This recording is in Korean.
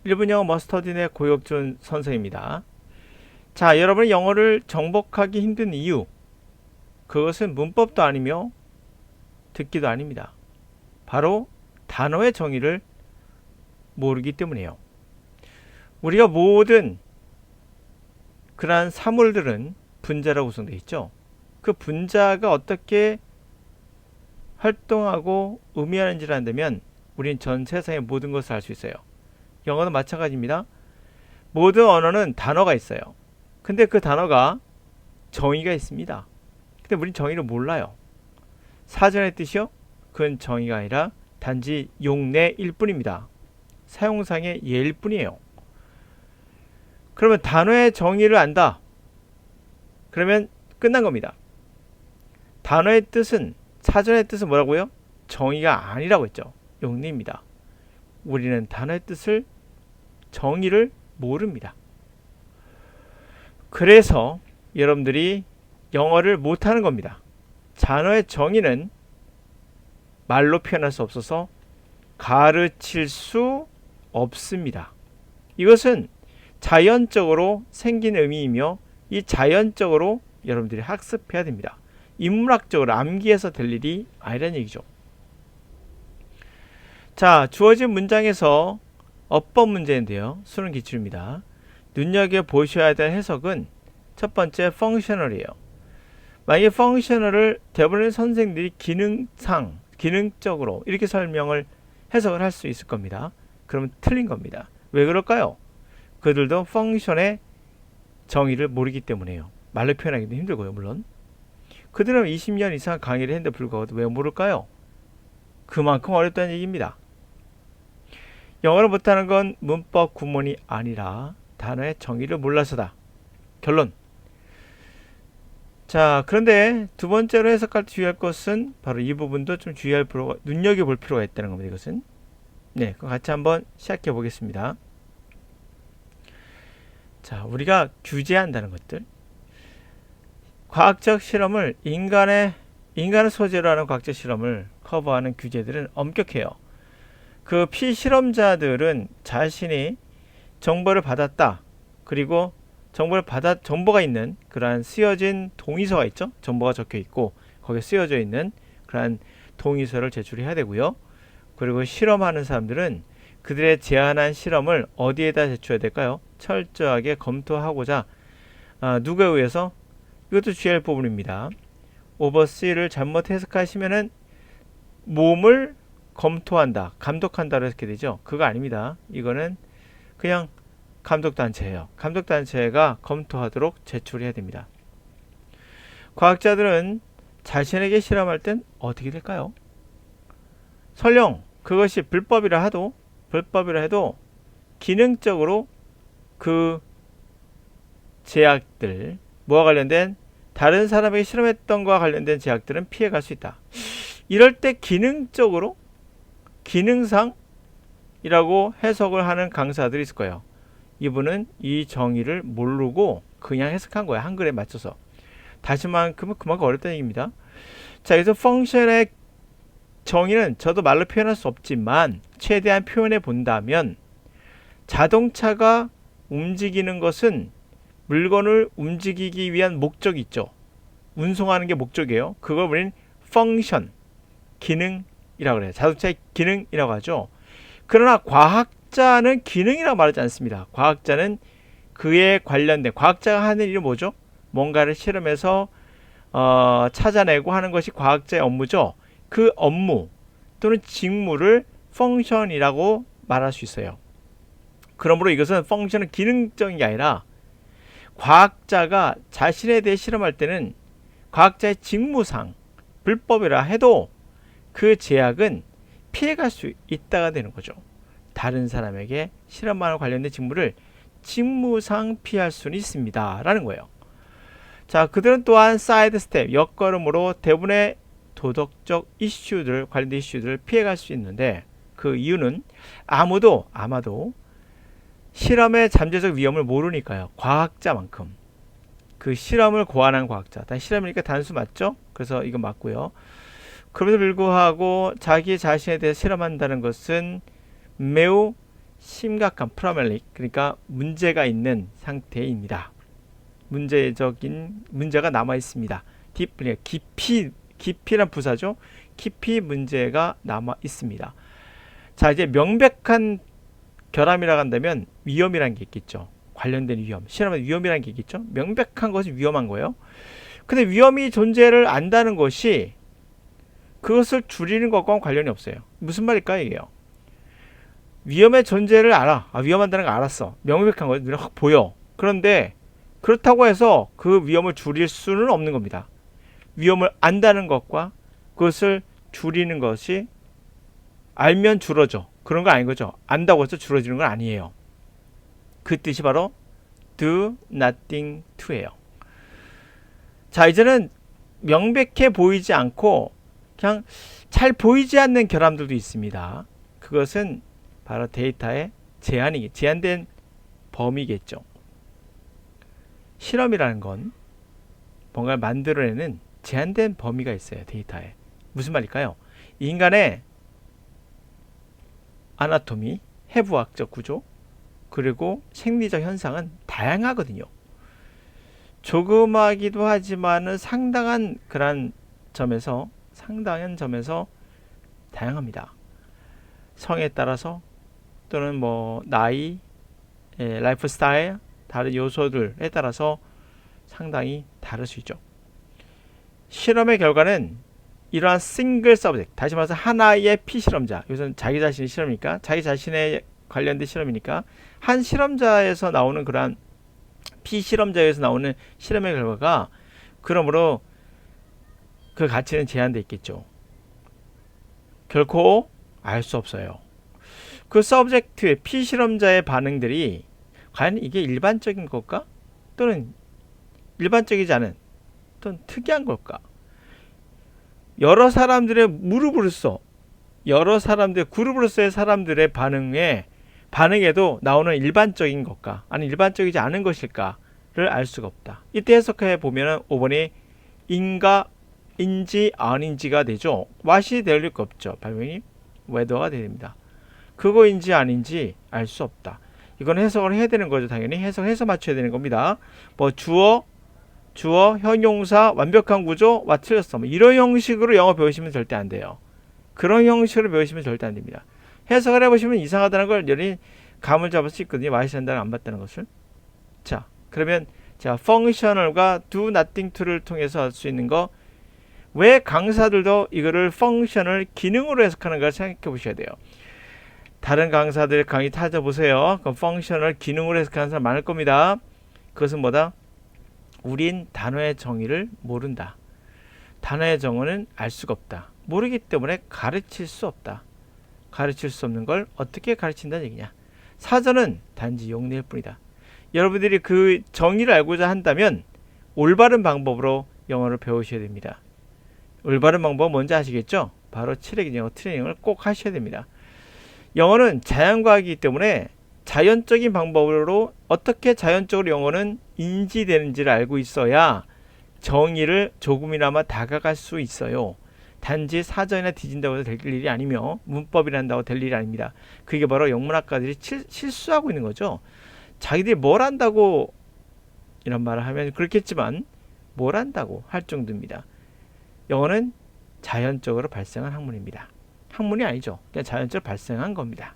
1분 영어 머스터딘의 고혁준 선생입니다. 자, 여러분이 영어를 정복하기 힘든 이유, 그것은 문법도 아니며 듣기도 아닙니다. 바로 단어의 정의를 모르기 때문이에요. 우리가 모든 그러한 사물들은 분자라고 구성되어 있죠. 그 분자가 어떻게 활동하고 의미하는지를 안다면 우린 전 세상의 모든 것을 알 수 있어요. 영어도 마찬가지입니다. 모든 언어는 단어가 있어요. 근데 그 단어가 정의가 있습니다. 근데 우린 정의를 몰라요. 사전의 뜻이요? 그건 정의가 아니라 단지 용례일 뿐입니다. 사용상의 예일 뿐이에요. 그러면 단어의 정의를 안다. 그러면 끝난 겁니다. 단어의 뜻은, 사전의 뜻은 뭐라고요? 정의가 아니라고 했죠. 용례입니다. 우리는 단어의 뜻을, 정의를 모릅니다. 그래서 여러분들이 영어를 못하는 겁니다. 단어의 정의는 말로 표현할 수 없어서 가르칠 수 없습니다. 이것은 자연적으로 생긴 의미이며 이 자연적으로 여러분들이 학습해야 됩니다. 인문학적으로 암기해서 될 일이 아니라는 얘기죠. 자, 주어진 문장에서 어법 문제인데요. 수능 기출입니다. 눈여겨보셔야 될 해석은 첫 번째 functional이에요. 만약에 functional을 대부분의 선생님들이 기능상, 기능적으로 이렇게 설명을 해석을 할 수 있을 겁니다. 그러면 틀린 겁니다. 왜 그럴까요? 그들도 function의 정의를 모르기 때문에요. 말로 표현하기도 힘들고요, 물론. 그들은 20년 이상 강의를 했는데 불구하고 왜 모를까요? 그만큼 어렵다는 얘기입니다. 영어를 못하는 건 문법 구문이 아니라 단어의 정의를 몰라서다. 결론. 자, 그런데 두 번째로 해석할 때 주의할 것은 바로 이 부분도 좀 주의할 필요가, 눈여겨볼 필요가 있다는 겁니다. 이것은. 네, 그럼 같이 한번 시작해 보겠습니다. 자, 우리가 규제한다는 것들. 과학적 실험을 인간을 소재로 하는 과학적 실험을 커버하는 규제들은 엄격해요. 그 피실험자들은 자신이 정보를 받았다. 그리고 정보가 있는 그러한 쓰여진 동의서가 있죠. 정보가 적혀 있고 거기에 쓰여져 있는 그러한 동의서를 제출해야 되고요. 그리고 실험하는 사람들은 그들의 제안한 실험을 어디에다 제출해야 될까요? 철저하게 검토하고자 누구에 의해서? 이것도 주의할 부분입니다. 오버씨를 잘못 해석하시면은 몸을 검토한다, 감독한다로 이렇게 되죠. 그거 아닙니다. 이거는 그냥 감독단체예요. 감독단체가 검토하도록 제출해야 됩니다. 과학자들은 자신에게 실험할 땐 어떻게 될까요? 설령 그것이 불법이라 해도 기능적으로 그 제약들, 뭐와 관련된 다른 사람에게 실험했던 것과 관련된 제약들은 피해갈 수 있다. 이럴 때 기능적으로, 기능상이라고 해석을 하는 강사들이 있을 거예요. 이분은 이 정의를 모르고 그냥 해석한 거예요. 한글에 맞춰서. 다시 말하면 그만큼 어렵다는 얘기입니다. 자, 그래서 펑션의 정의는 저도 말로 표현할 수 없지만 최대한 표현해 본다면 자동차가 움직이는 것은 물건을 움직이기 위한 목적이 있죠. 운송하는 게 목적이에요. 그걸 우리는 펑션, 기능이라고 그래요. 자동차의 기능이라고 하죠. 그러나 과학자는 기능이라고 말하지 않습니다. 과학자는 그에 관련된, 과학자가 하는 일이 뭐죠? 뭔가를 실험해서 찾아내고 하는 것이 과학자의 업무죠. 그 업무 또는 직무를 펑션이라고 말할 수 있어요. 그러므로 이것은 펑션은 기능적인 게 아니라 과학자가 자신에 대해 실험할 때는 과학자의 직무상 불법이라 해도 그 제약은 피해갈 수 있다가 되는 거죠. 다른 사람에게 실험과 관련된 직무를 직무상 피할 수는 있습니다. 라는 거예요. 자, 그들은 또한 사이드 스텝, 옆걸음으로 대부분의 도덕적 이슈들, 관련된 이슈들을 피해갈 수 있는데 그 이유는 아마도 실험의 잠재적 위험을 모르니까요. 과학자만큼. 그 실험을 고안한 과학자. 실험이니까 단수 맞죠? 그래서 이거 맞고요. 그럼에도 불구하고 자기 자신에 대해 실험한다는 것은 매우 심각한 프로멜릭, 그러니까 문제가 있는 상태입니다. 문제가 남아 있습니다. 깊이란 부사죠. 깊이 문제가 남아 있습니다. 자, 이제 명백한 결함이라고 한다면 위험이라는 게 있겠죠. 관련된 위험, 실험의 위험이라는 게 있겠죠. 명백한 것이 위험한 거예요. 근데 위험이 존재를 안다는 것이 그것을 줄이는 것과는 관련이 없어요. 무슨 말일까요, 이게요? 위험의 존재를 알아. 위험하다는 걸 알았어. 명백한 거 눈에 확 보여. 그런데 그렇다고 해서 그 위험을 줄일 수는 없는 겁니다. 위험을 안다는 것과 그것을 줄이는 것이 알면 줄어져. 그런 거 아닌 거죠. 안다고 해서 줄어지는 건 아니에요. 그 뜻이 바로 do nothing to예요. 자, 이제는 명백해 보이지 않고 그냥 잘 보이지 않는 결함들도 있습니다. 그것은 바로 데이터의 제한된 범위겠죠. 실험이라는 건 뭔가를 만들어내는 제한된 범위가 있어요. 데이터에. 무슨 말일까요? 인간의 아나토미, 해부학적 구조, 그리고 생리적 현상은 다양하거든요. 조그마하기도 하지만은 상당한 점에서 다양합니다. 성에 따라서 또는 뭐 나이, 라이프 스타일, 다른 요소들에 따라서 상당히 다를 수 있죠. 실험의 결과는 이러한 싱글 서브젝트, 다시 말해서 하나의 피실험자, 이것은 자기 자신의 실험이니까, 자기 자신에 관련된 실험이니까 한 실험자에서 나오는 그러한 피실험자에서 나오는 실험의 결과가 그러므로 그 가치는 제한되어 있겠죠. 결코 알 수 없어요. 그 서브젝트의 피실험자의 반응들이 과연 이게 일반적인 걸까? 또는 일반적이지 않은 또는 특이한 걸까? 여러 사람들의 그룹으로서의 사람들의 반응에도 나오는 일반적인 것과 아니 일반적이지 않은 것일까를 알 수가 없다. 이때 해석해 보면은 5번이 인지 아닌지가 되죠. what이 될 리가 없죠. 발명이 whether가 됩니다. 그거인지 아닌지 알 수 없다. 이건 해석을 해야 되는 거죠. 당연히 해석해서 맞춰야 되는 겁니다. 뭐 주어, 형용사, 완벽한 구조, 틀렸어. 뭐 이런 형식으로 영어 배우시면 절대 안 돼요. 그런 형식으로 배우시면 절대 안 됩니다. 해석을 해보시면 이상하다는 걸 여러분이 감을 잡을 수 있거든요. what이 된다는 안 봤다는 것을. 자, 그러면 functional과 do nothing to를 통해서 할 수 있는 거, 왜 강사들도 이거를 functional 기능으로 해석하는가 생각해 보셔야 돼요. 다른 강사들 강의 찾아보세요. 그럼 functional 기능으로 해석하는 사람 많을 겁니다. 그것은 뭐다? 우린 단어의 정의를 모른다. 단어의 정의는 알 수가 없다. 모르기 때문에 가르칠 수 없다. 가르칠 수 없는 걸 어떻게 가르친다는 얘기냐? 사전은 단지 용례일 뿐이다. 여러분들이 그 정의를 알고자 한다면 올바른 방법으로 영어를 배우셔야 됩니다. 올바른 방법은 뭔지 아시겠죠? 바로 7회 영어 트레이닝을 꼭 하셔야 됩니다. 영어는 자연과학이기 때문에 자연적인 방법으로 어떻게 자연적으로 영어는 인지되는지를 알고 있어야 정의를 조금이나마 다가갈 수 있어요. 단지 사전이나 뒤진다고 해서 될 일이 아니며 문법이라 한다고 될 일이 아닙니다. 그게 바로 영문학가들이 실수하고 있는 거죠. 자기들이 뭘 안다고 이런 말을 하면 그렇겠지만 뭘 안다고 할 정도입니다. 영어는 자연적으로 발생한 학문입니다. 학문이 아니죠. 그냥 자연적으로 발생한 겁니다.